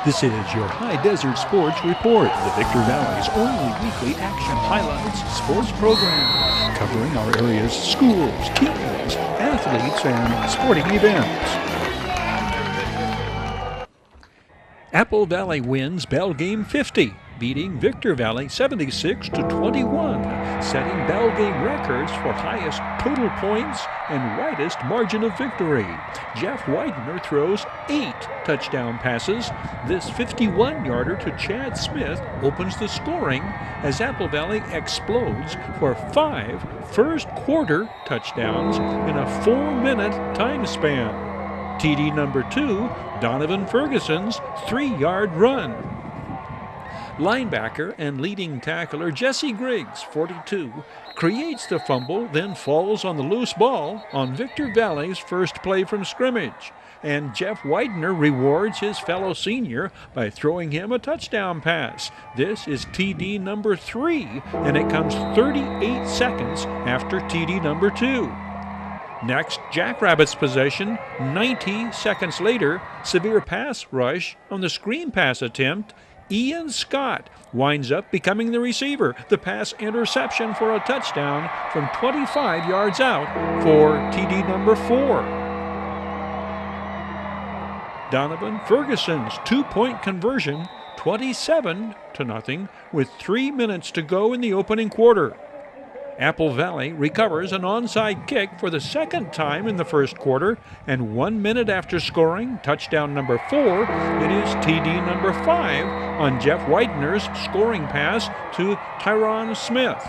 This is your High Desert Sports Report, the Victor Valley's only weekly action highlights sports program, covering our area's schools, teams, athletes, and sporting events. Apple Valley wins Bell Game 50, beating Victor Valley 76-21, setting Bell Game records for highest total points and widest margin of victory. Jeff Widener throws 8 touchdown passes. This 51-yarder to Chad Smith opens the scoring as Apple Valley explodes for 5 first-quarter touchdowns in a 4-minute time span. TD number 2, Donovan Ferguson's 3-yard run. Linebacker and leading tackler Jesse Griggs, 42, creates the fumble, then falls on the loose ball on Victor Valley's first play from scrimmage. And Jeff Widener rewards his fellow senior by throwing him a touchdown pass. This is TD number 3, and it comes 38 seconds after TD number 2. Next, Jackrabbits possession. 90 seconds later, severe pass rush on the screen pass attempt. Ian Scott winds up becoming the receiver. The pass interception for a touchdown from 25 yards out for TD number 4. Donovan Ferguson's 2-point conversion, 27-0, with 3 minutes to go in the opening quarter. Apple Valley recovers an onside kick for the second time in the first quarter, and 1 minute after scoring touchdown number 4, it is TD number 5 on Jeff Widener's scoring pass to Tyron Smith.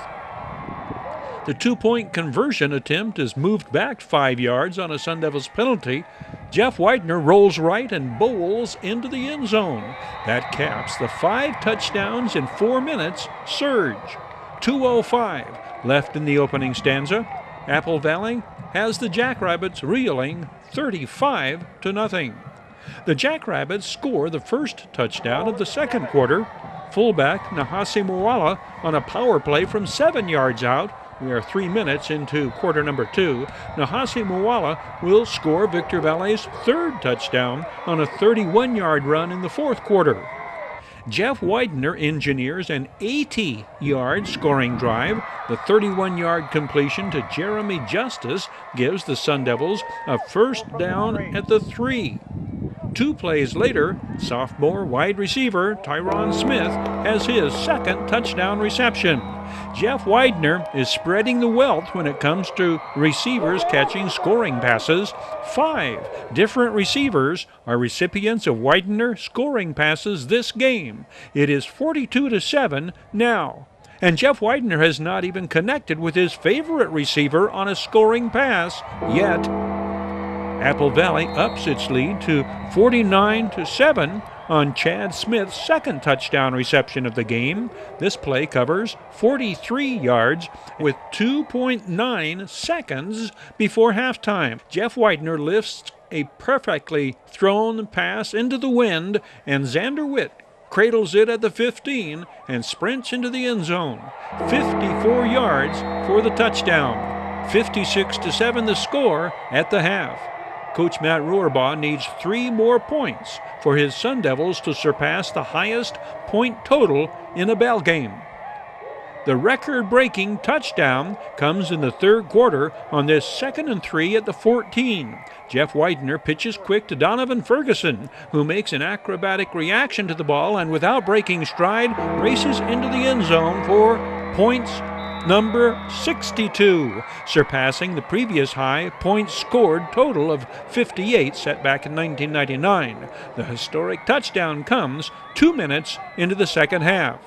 The 2-point conversion attempt is moved back 5 yards on a Sun Devils penalty. Jeff Widener rolls right and bowls into the end zone. That caps the 5 touchdowns in 4 minutes surge. 2:05 left in the opening stanza. Apple Valley has the Jackrabbits reeling 35-0. The Jackrabbits score the first touchdown of the second quarter. Fullback Nahasi Muala on a power play from 7 yards out. We are 3 minutes into quarter number 2. Nahasi Muala will score Victor Valley's third touchdown on a 31-yard run in the fourth quarter. Jeff Widener engineers an 80-yard scoring drive. The 31-yard completion to Jeremy Justice gives the Sun Devils a first down at the 3. 2 plays later, sophomore wide receiver Tyron Smith has his second touchdown reception. Jeff Widener is spreading the wealth when it comes to receivers catching scoring passes. 5 different receivers are recipients of Widener scoring passes this game. It is 42-7 now. And Jeff Widener has not even connected with his favorite receiver on a scoring pass yet. Apple Valley ups its lead to 49-7 on Chad Smith's second touchdown reception of the game. This play covers 43 yards with 2.9 seconds before halftime. Jeff Widener lifts a perfectly thrown pass into the wind, and Xander Witt cradles it at the 15 and sprints into the end zone. 54 yards for the touchdown. 56-7 the score at the half. Coach Matt Rohrbaugh needs 3 more points for his Sun Devils to surpass the highest point total in a Bell game. The record-breaking touchdown comes in the third quarter on this 2nd and 3 at the 14. Jeff Widener pitches quick to Donovan Ferguson, who makes an acrobatic reaction to the ball and without breaking stride races into the end zone for points number 62, surpassing the previous high points scored total of 58 set back in 1999. The historic touchdown comes 2 minutes into the second half.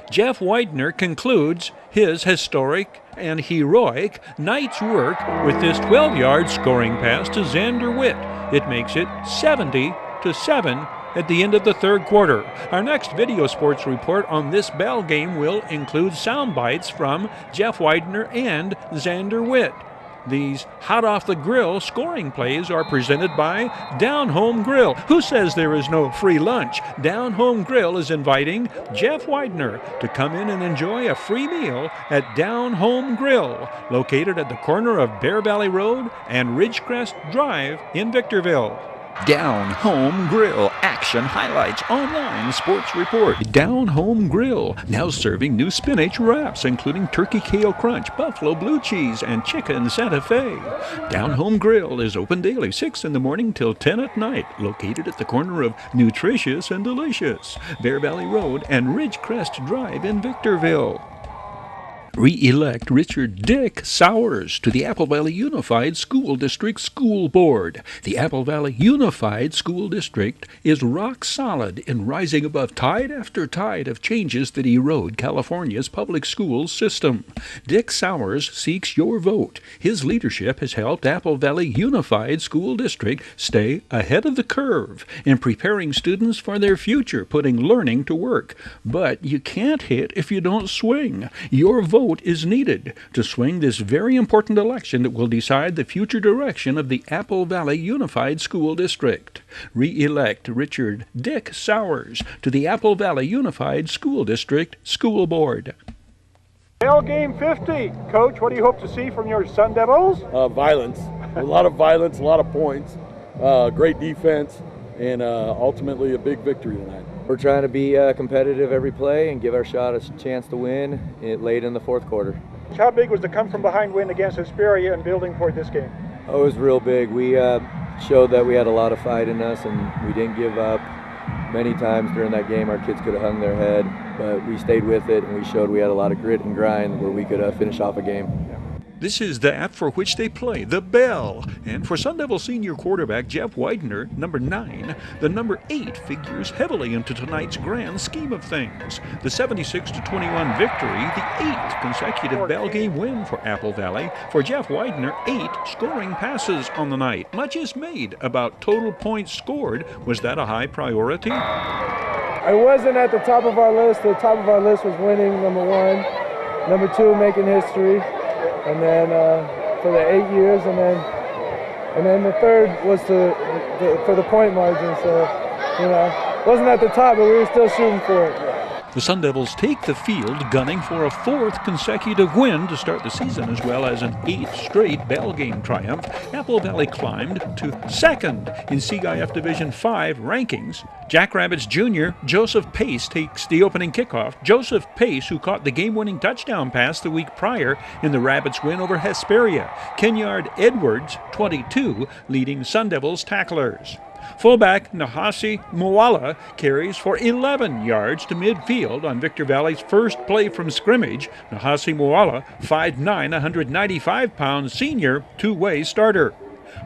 Jeff Widener concludes his historic and heroic night's work with this 12-yard scoring pass to Xander Witt. It makes it 70-7 at the end of the third quarter. Our next video sports report on this Bell game will include sound bites from Jeff Widener and Xander Witt. These hot-off-the-grill scoring plays are presented by Down Home Grill. Who says there is no free lunch? Down Home Grill is inviting Jeff Widener to come in and enjoy a free meal at Down Home Grill, located at the corner of Bear Valley Road and Ridgecrest Drive in Victorville. Down Home Grill Action Highlights Online Sports Report. Down Home Grill now serving new spinach wraps, including turkey kale crunch, buffalo blue cheese, and chicken Santa Fe. Down Home Grill is open daily 6 in the morning till 10 at night, located at the corner of Nutritious and Delicious, Bear Valley Road and Ridgecrest Drive in Victorville. Re-elect Richard Dick Sowers to the Apple Valley Unified School District School Board. The Apple Valley Unified School District is rock solid in rising above tide after tide of changes that erode California's public school system. Dick Sowers seeks your vote. His leadership has helped Apple Valley Unified School District stay ahead of the curve in preparing students for their future, putting learning to work. But you can't hit if you don't swing. Your vote is needed to swing this very important election that will decide the future direction of the Apple Valley Unified School District. Re-elect Richard Dick Sowers to the Apple Valley Unified School District School Board. Bell game 50. Coach, what do you hope to see from your Sun Devils? Violence. A lot of violence, a lot of points, great defense, and ultimately a big victory tonight. We're trying to be competitive every play and give our shot a chance to win late in the fourth quarter. How big was the come-from-behind win against Hesperia and building toward this game? Oh, it was real big. We showed that we had a lot of fight in us and we didn't give up. Many times during that game our kids could have hung their head, but we stayed with it and we showed we had a lot of grit and grind where we could finish off a game. This is the app for which they play, the Bell. And for Sun Devil senior quarterback Jeff Widener, number 9, the number 8 figures heavily into tonight's grand scheme of things. The 76-21 victory, the 8th consecutive Bell game win for Apple Valley. For Jeff Widener, 8 scoring passes on the night. Much is made about total points scored. Was that a high priority? It wasn't at the top of our list. The top of our list was winning, number 1. Number 2, making history. And then for the 8 years, and then the third was for the point margin. So, wasn't at the top, but we were still shooting for it. The Sun Devils take the field gunning for a 4th consecutive win to start the season, as well as an 8th straight Bell game triumph. Apple Valley climbed to 2nd in CIF Division 5 rankings. Jackrabbits Jr. Joseph Pace takes the opening kickoff. Joseph Pace, who caught the game-winning touchdown pass the week prior in the Rabbits' win over Hesperia. Kenyard Edwards, 22, leading Sun Devils tacklers. Fullback Nahasi Moala carries for 11 yards to midfield on Victor Valley's first play from scrimmage. Nahasi Moala, 5'9", 195-pound senior, two-way starter.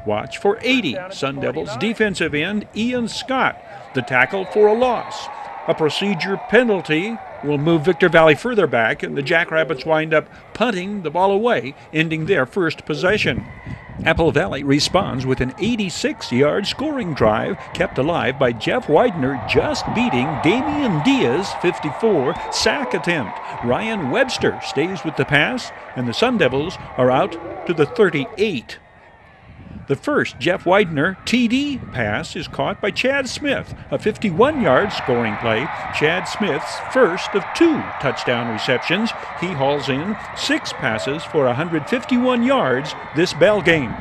Watch for 80, Sun Devils defensive end Ian Scott, the tackle for a loss. A procedure penalty will move Victor Valley further back, and the Jackrabbits wind up punting the ball away, ending their first possession. Apple Valley responds with an 86-yard scoring drive kept alive by Jeff Widener just beating Damian Diaz's 54 sack attempt. Ryan Webster stays with the pass, and the Sun Devils are out to the 38. The first Jeff Widener TD pass is caught by Chad Smith, a 51-yard scoring play. Chad Smith's first of 2 touchdown receptions. He hauls in 6 passes for 151 yards this Bell game.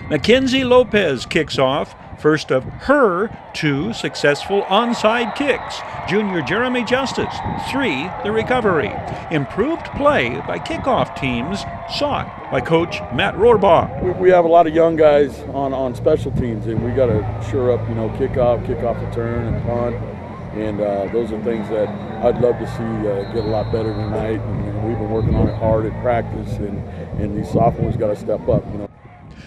Mackenzie Lopez kicks off, first of her 2 successful onside kicks. Junior Jeremy Justice, 3 the recovery. Improved play by kickoff teams sought by Coach Matt Rohrbaugh. We have a lot of young guys on special teams, and we got to shore up, kickoff return, and punt. And those are things that I'd love to see get a lot better tonight. And we've been working on it hard at practice, and these sophomores got to step up.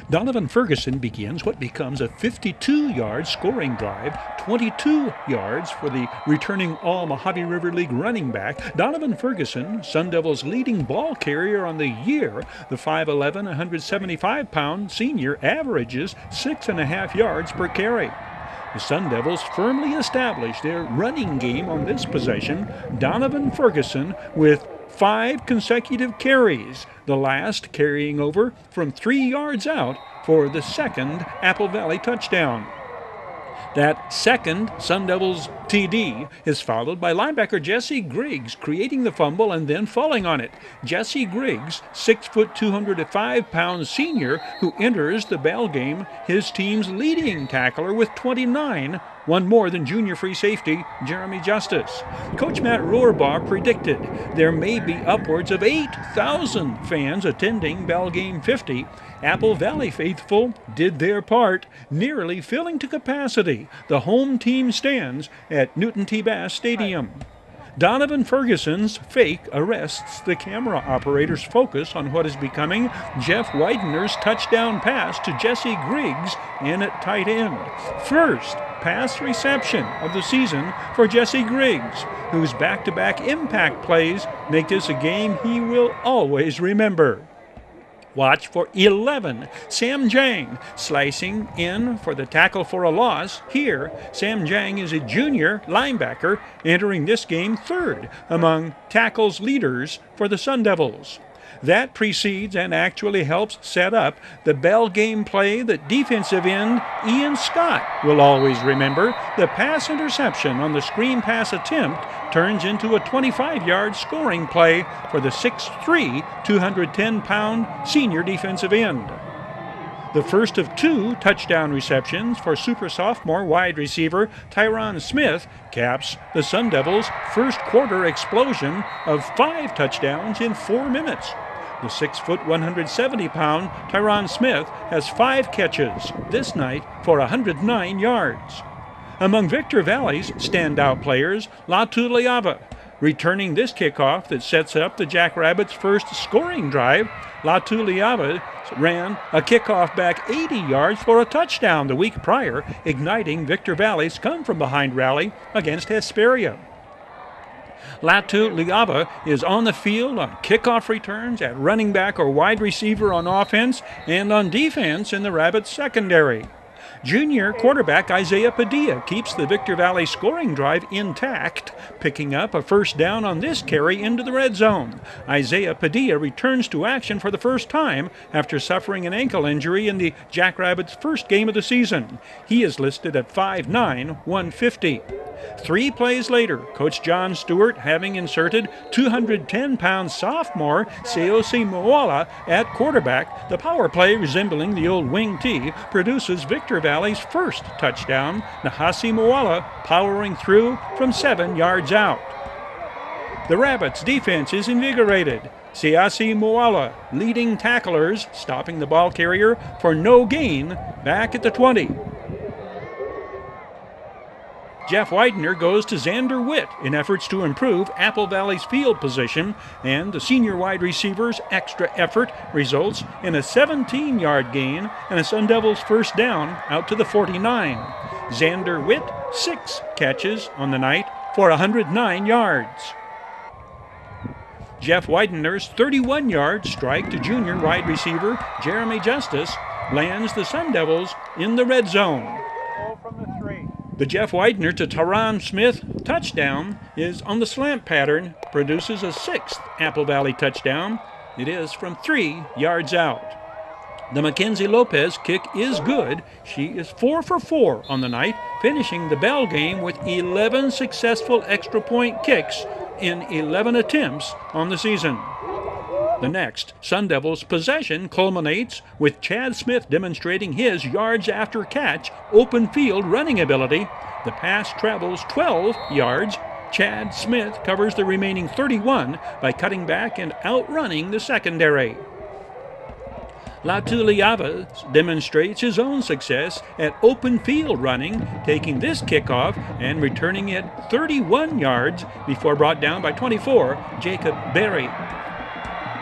Donovan Ferguson begins what becomes a 52-yard scoring drive, 22 yards for the returning All-Mojave River League running back. Donovan Ferguson, Sun Devils' leading ball carrier on the year, the 5'11", 175-pound senior averages 6.5 yards per carry. The Sun Devils firmly establish their running game on this possession. Donovan Ferguson with 5 consecutive carries, the last carrying over from 3 yards out for the second Apple Valley touchdown. That second Sun Devils TD is followed by linebacker Jesse Griggs creating the fumble and then falling on it. Jesse Griggs, 6 foot 205 pound senior who enters the ball game his team's leading tackler with 29, one more than junior free safety Jeremy Justice. Coach Matt Rohrbaugh predicted there may be upwards of 8,000 fans attending Bell Game 50. Apple Valley faithful did their part, nearly filling to capacity the home team stands at Newton T. Bass Stadium. Donovan Ferguson's fake arrests the camera operator's focus on what is becoming Jeff Widener's touchdown pass to Jesse Griggs in at tight end. First pass reception of the season for Jesse Griggs, whose back-to-back impact plays make this a game he will always remember. Watch for 11, Sam Jang, slicing in for the tackle for a loss. Here, Sam Jang is a junior linebacker, entering this game third among tackles leaders for the Sun Devils. That precedes and actually helps set up the Bell Game play that defensive end Ian Scott will always remember. The pass interception on the screen pass attempt turns into a 25-yard scoring play for the 6'3", 210-pound senior defensive end. The first of 2 touchdown receptions for super sophomore wide receiver Tyron Smith caps the Sun Devils' first quarter explosion of 5 touchdowns in 4 minutes. The 6 foot, 170-pound Tyron Smith has 5 catches this night for 109 yards. Among Victor Valley's standout players, Latu Leava, returning this kickoff that sets up the Jackrabbits' first scoring drive. Latu Leava ran a kickoff back 80 yards for a touchdown the week prior, igniting Victor Valley's come-from-behind rally against Hesperia. Latu Leava is on the field on kickoff returns, at running back or wide receiver on offense, and on defense in the Rabbits secondary. Junior quarterback Isaiah Padilla keeps the Victor Valley scoring drive intact, picking up a first down on this carry into the red zone. Isaiah Padilla returns to action for the first time after suffering an ankle injury in the Jackrabbits' first game of the season. He is listed at 5'9", 150. 3 plays later, Coach John Stewart, having inserted 210-pound sophomore Seosi Moala at quarterback, the power play resembling the old wing T, produces Victor Valley's first touchdown, Nahasi Moala powering through from 7 yards out. The Rabbits' defense is invigorated. Seosi Moala leading tacklers, stopping the ball carrier for no gain back at the 20. Jeff Widener goes to Xander Witt in efforts to improve Apple Valley's field position, and the senior wide receiver's extra effort results in a 17-yard gain and a Sun Devils first down out to the 49. Xander Witt, 6 catches on the night for 109 yards. Jeff Widener's 31-yard strike to junior wide receiver Jeremy Justice lands the Sun Devils in the red zone. The Jeff Widener to Tyron Smith touchdown is on the slant pattern, produces a 6th Apple Valley touchdown. It is from 3 yards out. The Mackenzie Lopez kick is good. She is 4 for 4 on the night, finishing the Bell game with 11 successful extra point kicks in 11 attempts on the season. The next Sun Devils possession culminates with Chad Smith demonstrating his yards after catch open field running ability. The pass travels 12 yards. Chad Smith covers the remaining 31 by cutting back and outrunning the secondary. Latu Leava demonstrates his own success at open field running, taking this kickoff and returning it 31 yards before brought down by 24, Jacob Berry.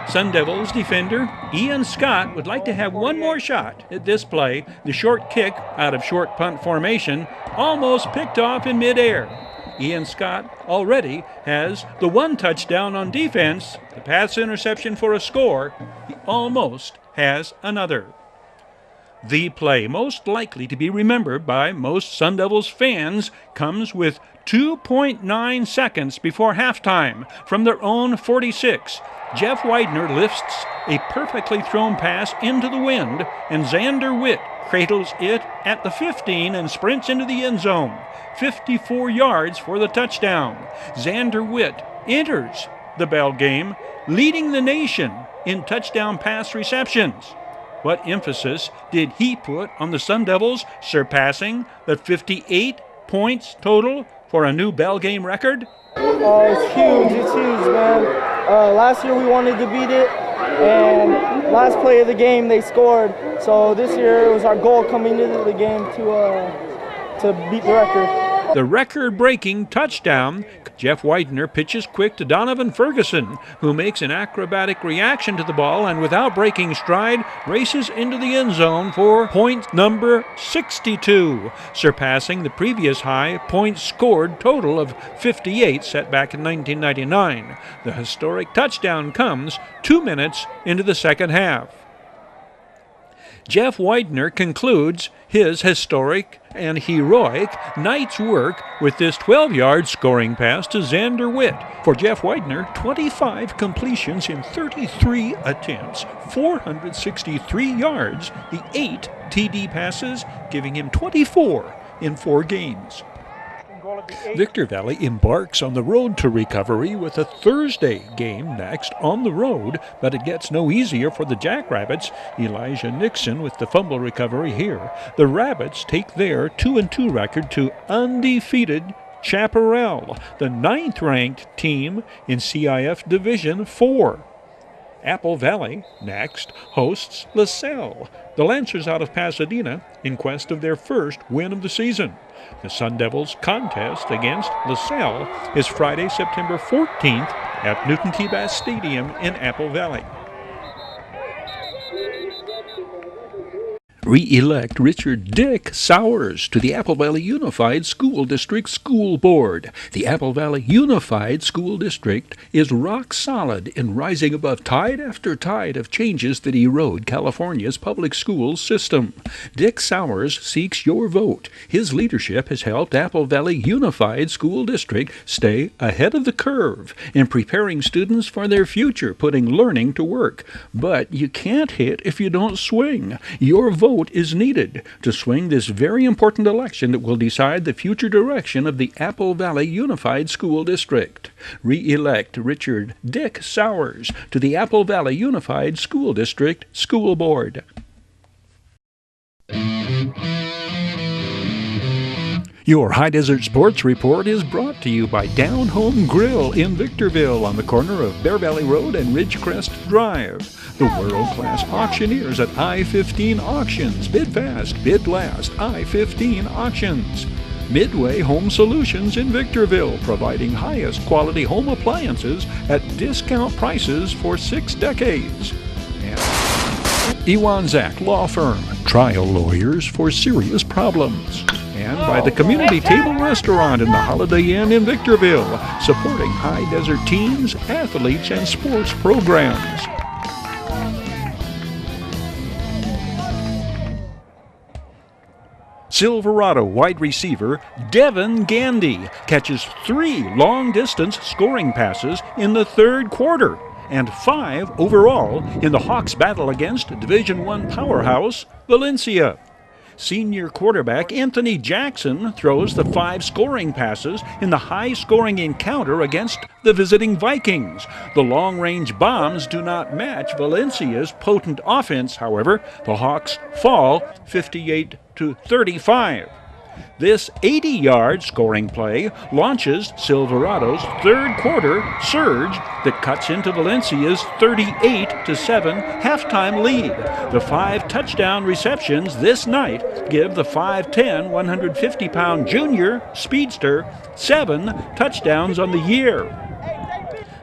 Sun Devils defender Ian Scott would like to have one more shot at this play. The short kick out of short punt formation almost picked off in midair. Ian Scott already has the 1 touchdown on defense, the pass interception for a score. He almost has another. The play most likely to be remembered by most Sun Devils fans comes with 2.9 seconds before halftime from their own 46. Jeff Widener lifts a perfectly thrown pass into the wind, and Xander Witt cradles it at the 15 and sprints into the end zone. 54 yards for the touchdown. Xander Witt enters the bell game, leading the nation in touchdown pass receptions. What emphasis did he put on the Sun Devils surpassing the 58 points total for a new bell game record? It's huge, man. Last year we wanted to beat it, and last play of the game they scored. So this year it was our goal coming into the game to beat the record. The record-breaking touchdown. Jeff Widener pitches quick to Donovan Ferguson, who makes an acrobatic reaction to the ball and without breaking stride, races into the end zone for point number 62, surpassing the previous high points scored total of 58 set back in 1999. The historic touchdown comes 2 minutes into the second half. Jeff Widener concludes his historic and heroic night's work with this 12-yard scoring pass to Xander Witt. For Jeff Widener, 25 completions in 33 attempts, 463 yards, the 8 TD passes, giving him 24 in 4 games. Victor Valley embarks on the road to recovery with a Thursday game next on the road, but it gets no easier for the Jackrabbits. Elijah Nixon with the fumble recovery here. The Rabbits take their 2-2 record to undefeated Chaparral, the 9th-ranked team in CIF Division 4. Apple Valley, next, hosts LaSalle, the Lancers out of Pasadena, in quest of their first win of the season. The Sun Devils contest against LaSalle is Friday, September 14th at Newton T. Bass Stadium in Apple Valley. Re-elect Richard Dick Sowers to the Apple Valley Unified School District School Board. The Apple Valley Unified School District is rock solid in rising above tide after tide of changes that erode California's public school system. Dick Sowers seeks your vote. His leadership has helped Apple Valley Unified School District stay ahead of the curve in preparing students for their future, putting learning to work. But you can't hit if you don't swing. Your vote is needed to swing this very important election that will decide the future direction of the Apple Valley Unified School District. Re-elect Richard Dick Sowers to the Apple Valley Unified School District School Board. Your High Desert Sports Report is brought to you by Down Home Grill in Victorville on the corner of Bear Valley Road and Ridgecrest Drive. The world-class auctioneers at I-15 Auctions. Bid fast, bid last. I-15 Auctions. Midway Home Solutions in Victorville, providing highest quality home appliances at discount prices for 6 decades. And Iwanzak Law Firm, trial lawyers for serious problems. And by the Community Table Restaurant in the Holiday Inn in Victorville, supporting high desert teams, athletes, and sports programs. Silverado wide receiver Devin Gandy catches 3 long-distance scoring passes in the third quarter and 5 overall in the Hawks' battle against Division I powerhouse Valencia. Senior quarterback Anthony Jackson throws the 5 scoring passes in the high-scoring encounter against the visiting Vikings. The long-range bombs do not match Valencia's potent offense, however. The Hawks fall 58-35. This 80-yard scoring play launches Silverado's third quarter surge that cuts into Valencia's 38-7 halftime lead. The 5 touchdown receptions this night give the 5'10", 150-pound junior speedster 7 touchdowns on the year.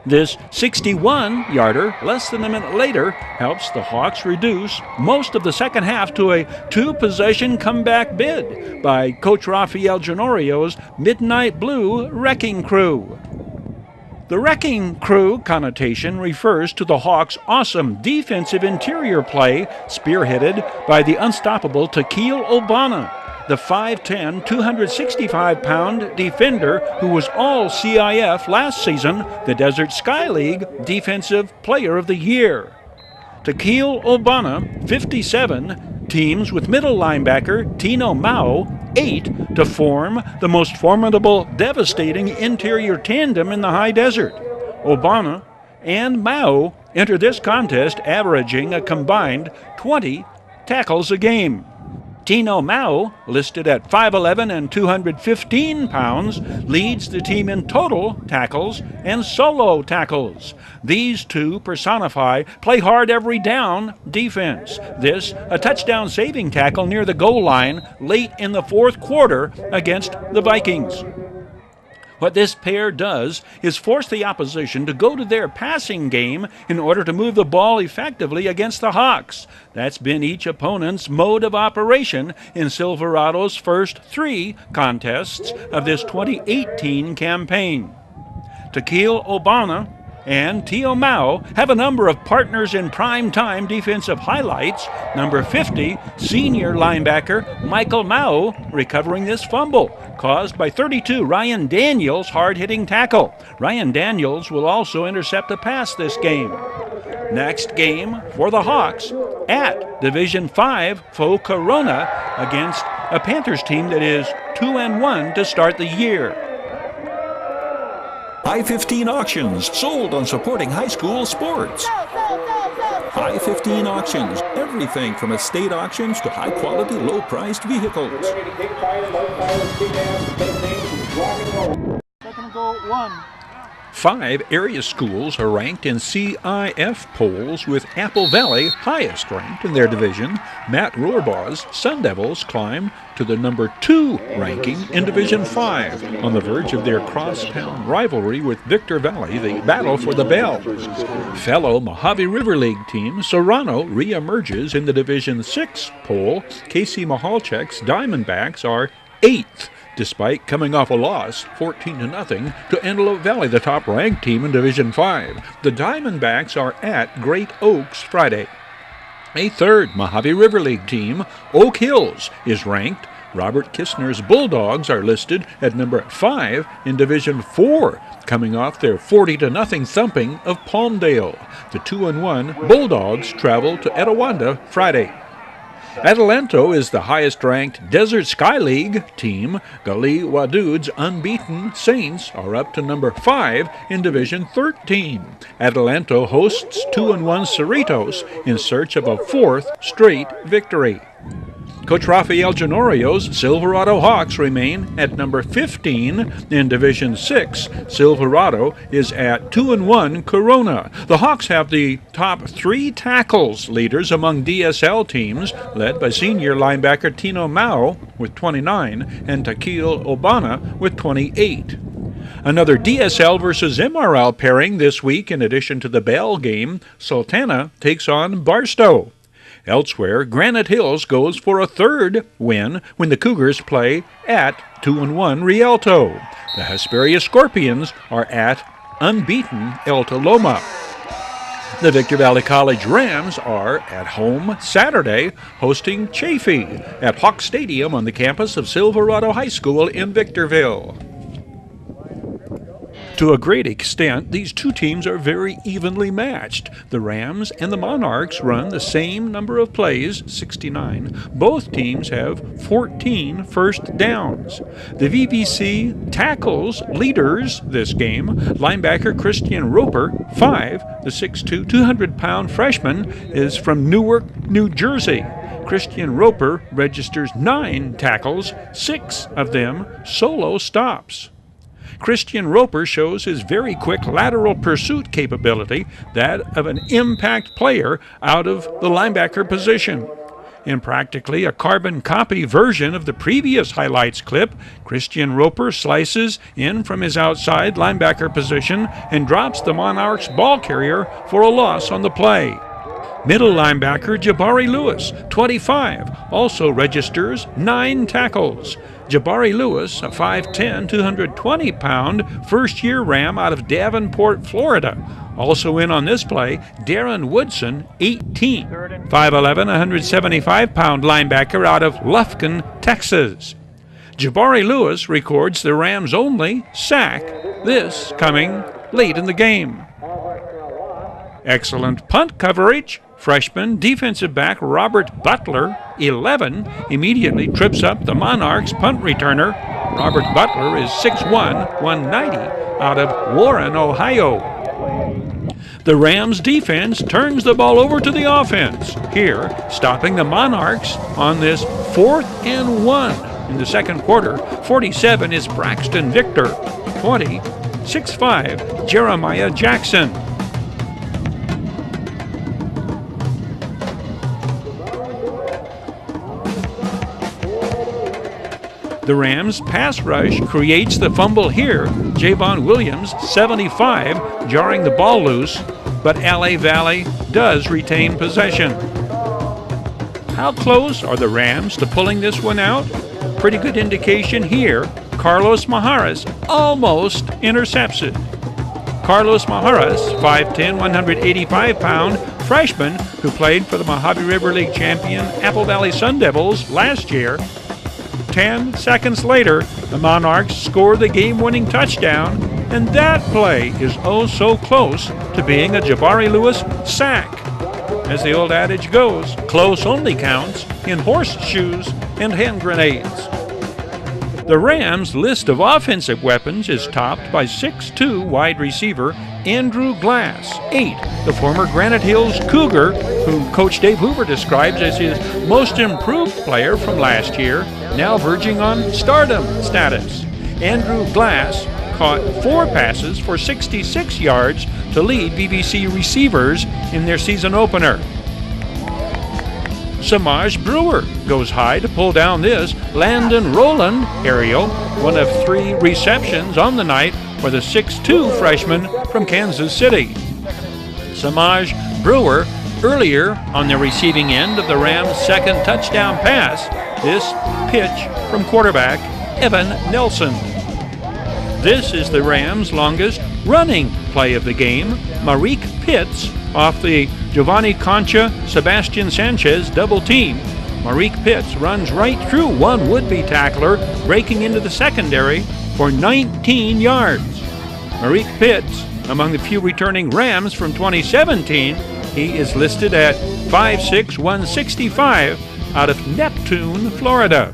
This 61-yarder, less than a minute later, helps the Hawks reduce most of the second half to a 2-possession comeback bid by Coach Rafael Genorio's Midnight Blue Wrecking Crew. The Wrecking Crew connotation refers to the Hawks' awesome defensive interior play, spearheaded by the unstoppable Tequil Obana, the 5'10", 265-pound defender who was all CIF last season, the Desert Sky League Defensive Player of the Year. Tequil Obana, 57, teams with middle linebacker Tino Mao 8 to form the most formidable, devastating interior tandem in the high desert. Obana and Mao enter this contest averaging a combined 20 tackles a game. Tino Mao, listed at 5'11" and 215 pounds, leads the team in total tackles and solo tackles. These two personify play hard every down defense. This, a touchdown saving tackle near the goal line late in the fourth quarter against the Vikings. What this pair does is force the opposition to go to their passing game in order to move the ball effectively against the Hawks. That's been each opponent's mode of operation in Silverado's first 3 contests of this 2018 campaign. Takil Obana and Tio Mao have a number of partners in prime-time defensive highlights. Number 50, senior linebacker Michael Mao recovering this fumble caused by 32 Ryan Daniels' hard-hitting tackle. Ryan Daniels will also intercept a pass this game. Next game for the Hawks at Division 5 foe Corona against a Panthers team that is 2-1 to start the year. I-15 Auctions, sold on supporting high school sports. I-15 Auctions, everything from estate auctions to high-quality, low-priced vehicles. Second goal, 1. 5 area schools are ranked in CIF polls, with Apple Valley highest ranked in their division. Matt Rohrbaugh's Sun Devils climb to the number 2 ranking in Division 5, on the verge of their crosstown rivalry with Victor Valley, the battle for the bell. Fellow Mojave River League team Serrano re-emerges in the Division 6 poll. Casey Mahalchek's Diamondbacks are 8th, despite coming off a loss 14-0 to Antelope Valley, the top-ranked team in Division 5. The Diamondbacks are at Great Oaks Friday. A third Mojave River League team, Oak Hills, is ranked. Robert Kistner's Bulldogs are listed at number 5 in Division 4, coming off their 40-0 thumping of Palmdale. The 2-1 Bulldogs travel to Etiwanda Friday. Adelanto is the highest-ranked Desert Sky League team. Gali Wadud's unbeaten Saints are up to number 5 in Division 13. Adelanto hosts 2-1 Cerritos in search of a 4th straight victory. Coach Rafael Genorio's Silverado Hawks remain at number 15 in Division 6. Silverado is at 2-1 Corona. The Hawks have the top 3 tackles leaders among DSL teams, led by senior linebacker Tino Mao with 29 and Takil Obana with 28. Another DSL versus MRL pairing this week, in addition to the Bell game. Sultana takes on Barstow. Elsewhere, Granite Hills goes for a 3rd win when the Cougars play at 2-1 Rialto. The Hesperia Scorpions are at unbeaten El Toloma. The Victor Valley College Rams are at home Saturday, hosting Chaffee at Hawk Stadium on the campus of Silverado High School in Victorville. To a great extent, these two teams are very evenly matched. The Rams and the Monarchs run the same number of plays, 69. Both teams have 14 first downs. The VVC tackles leaders this game. Linebacker Christian Roper, 5, the 6'2", 200-pound freshman, is from Newark, New Jersey. Christian Roper registers 9 tackles, 6 of them solo stops. Christian Roper shows his very quick lateral pursuit capability, that of an impact player out of the linebacker position. In practically a carbon copy version of the previous highlights clip, Christian Roper slices in from his outside linebacker position and drops the Monarchs ball carrier for a loss on the play. Middle linebacker Jabari Lewis, 25, also registers 9 tackles. Jabari Lewis, a 5'10", 220-pound first-year Ram out of Davenport, Florida. Also in on this play, Darren Woodson, 18, 5'11", 175-pound linebacker out of Lufkin, Texas. Jabari Lewis records the Rams' only sack, this coming late in the game. Excellent punt coverage Freshman defensive back Robert Butler, 11, immediately trips up the Monarchs' punt returner. Robert Butler is 6'1", 190, out of Warren, Ohio. The Rams defense turns the ball over to the offense, here stopping the Monarchs on this 4th and 1 in the second quarter. 47 is Braxton Victor, 20, 6'5", Jeremiah Jackson. The Rams' pass rush creates the fumble here. Javon Williams, 75, jarring the ball loose, but LA Valley does retain possession. How close are the Rams to pulling this one out? Pretty good indication here. Carlos Maharas almost intercepts it. Carlos Maharas, 5'10", 185-pound freshman who played for the Mojave River League champion Apple Valley Sun Devils last year. 10 seconds later, the Monarchs score the game-winning touchdown, and that play is oh so close to being a Jabari Lewis sack. As the old adage goes, close only counts in horseshoes and hand grenades. The Rams' list of offensive weapons is topped by 6'2" wide receiver Andrew Glass, 8, the former Granite Hills Cougar, who Coach Dave Hoover describes as his most improved player from last year, now verging on stardom status. Andrew Glass caught 4 passes for 66 yards to lead VBC receivers in their season opener. Samaj Brewer goes high to pull down this Landon Rowland aerial, one of 3 receptions on the night for the 6'2" freshman from Kansas City. Samaj Brewer earlier on the receiving end of the Rams' second touchdown pass, this pitch from quarterback Evan Nelson. This is the Rams' longest running play of the game. Marique Pitts off the Giovanni Concha, Sebastian Sanchez double team. Marique Pitts runs right through one would-be tackler, breaking into the secondary for 19 yards. Marique Pitts, among the few returning Rams from 2017, he is listed at 5'6", 165 out of Neptune, Florida.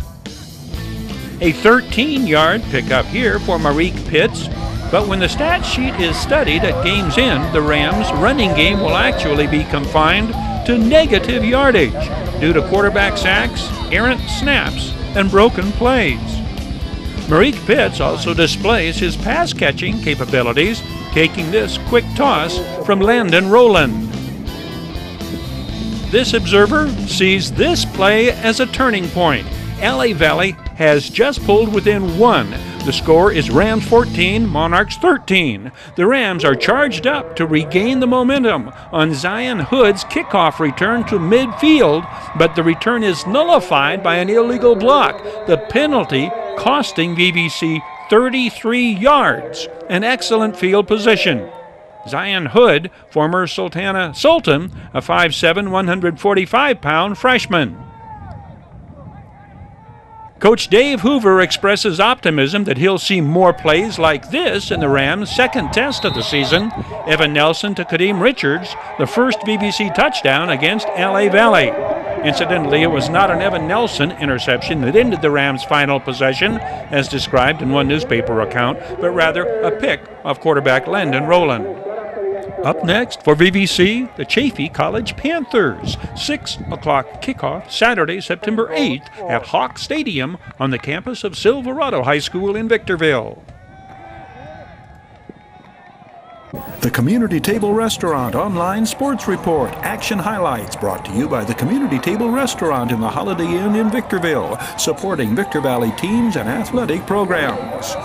A 13-yard pickup here for Marique Pitts, but when the stat sheet is studied at game's end, the Rams' running game will actually be confined to negative yardage due to quarterback sacks, errant snaps, and broken plays. Marique Pitts also displays his pass-catching capabilities, taking this quick toss from Landon Rowland. This observer sees this play as a turning point. LA Valley has just pulled within 1. The score is Rams 14, Monarchs 13. The Rams are charged up to regain the momentum on Zion Hood's kickoff return to midfield, but the return is nullified by an illegal block, the penalty costing VBC 33 yards, an excellent field position. Zion Hood, former Sultana Sultan, a 5'7", 145-pound freshman. Coach Dave Hoover expresses optimism that he'll see more plays like this in the Rams' second test of the season. Evan Nelson to Kadeem Richards, the first VBC touchdown against LA Valley. Incidentally, it was not an Evan Nelson interception that ended the Rams' final possession, as described in one newspaper account, but rather a pick of quarterback Landon Rowland. Up next for VBC, the Chaffee College Panthers. 6 o'clock kickoff Saturday, September 8th at Hawk Stadium on the campus of Silverado High School in Victorville. The Community Table Restaurant Online Sports Report. Action highlights brought to you by the Community Table Restaurant in the Holiday Inn in Victorville, supporting Victor Valley teams and athletic programs.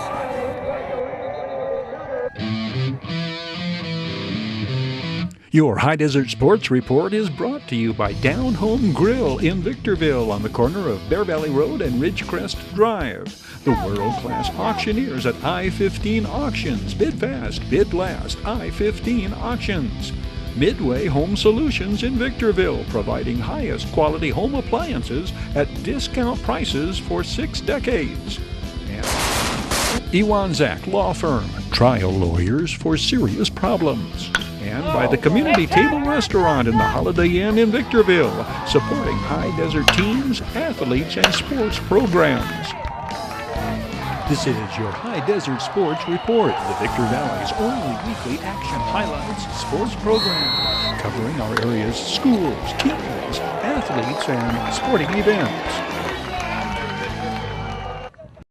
Your High Desert Sports Report is brought to you by Down Home Grill in Victorville on the corner of Bear Valley Road and Ridgecrest Drive. The world-class auctioneers at I-15 Auctions. Bid fast, bid last. I-15 Auctions. Midway Home Solutions in Victorville, providing highest quality home appliances at discount prices for 6 decades. And Ewan Zach Law Firm, trial lawyers for serious problems. and by the Community Table Restaurant in the Holiday Inn in Victorville, supporting high desert teams, athletes, and sports programs. This is your High Desert Sports Report, the Victor Valley's only weekly action highlights sports program, covering our area's schools, teams, athletes, and sporting events.